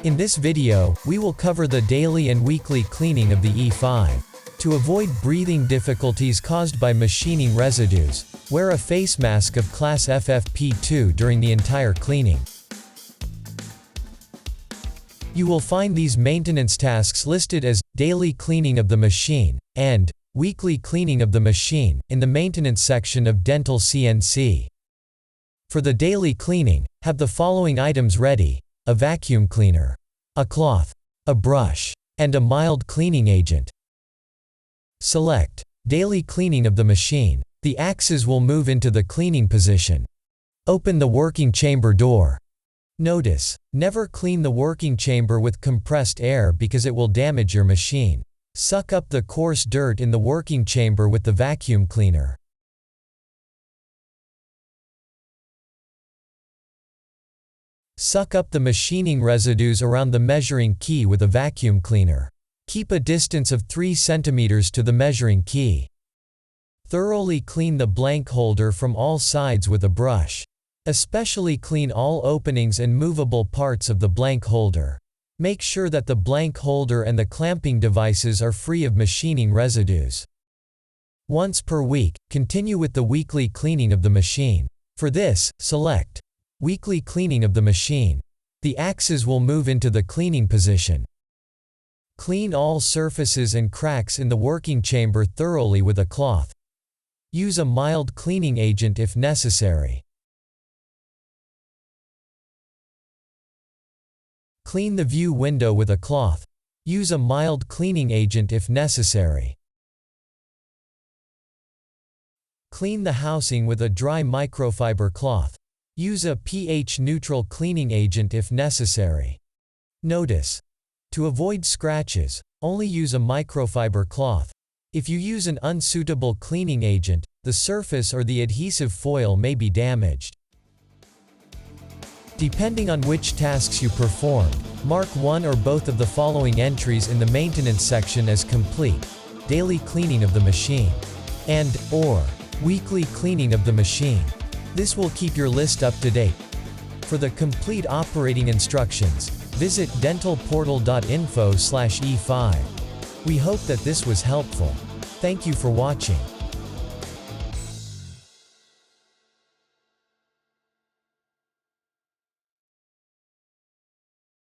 In this video, we will cover the daily and weekly cleaning of the E5. To avoid breathing difficulties caused by machining residues, wear a face mask of class FFP2 during the entire cleaning. You will find these maintenance tasks listed as daily cleaning of the machine and weekly cleaning of the machine in the maintenance section of Dental CNC. For the daily cleaning, have the following items ready: a vacuum cleaner, a cloth, a brush, and a mild cleaning agent. Select daily cleaning of the machine. The axes will move into the cleaning position. Open the working chamber door. Notice, never clean the working chamber with compressed air because it will damage your machine. Suck up the coarse dirt in the working chamber with the vacuum cleaner. Suck up the machining residues around the measuring key with a vacuum cleaner. Keep a distance of 3 cm to the measuring key. Thoroughly clean the blank holder from all sides with a brush. Especially clean all openings and movable parts of the blank holder. Make sure that the blank holder and the clamping devices are free of machining residues. Once per week, continue with the weekly cleaning of the machine. For this, select weekly cleaning of the machine. The axes will move into the cleaning position. Clean all surfaces and cracks in the working chamber thoroughly with a cloth. Use a mild cleaning agent if necessary. Clean the view window with a cloth. Use a mild cleaning agent if necessary. Clean the housing with a dry microfiber cloth. Use a pH-neutral cleaning agent if necessary. Notice: to avoid scratches, only use a microfiber cloth. If you use an unsuitable cleaning agent, the surface or the adhesive foil may be damaged. Depending on which tasks you perform, mark one or both of the following entries in the maintenance section as complete: daily cleaning of the machine and/or weekly cleaning of the machine. This will keep your list up to date. For the complete operating instructions, visit dentalportal.info/E5. We hope that this was helpful. Thank you for watching.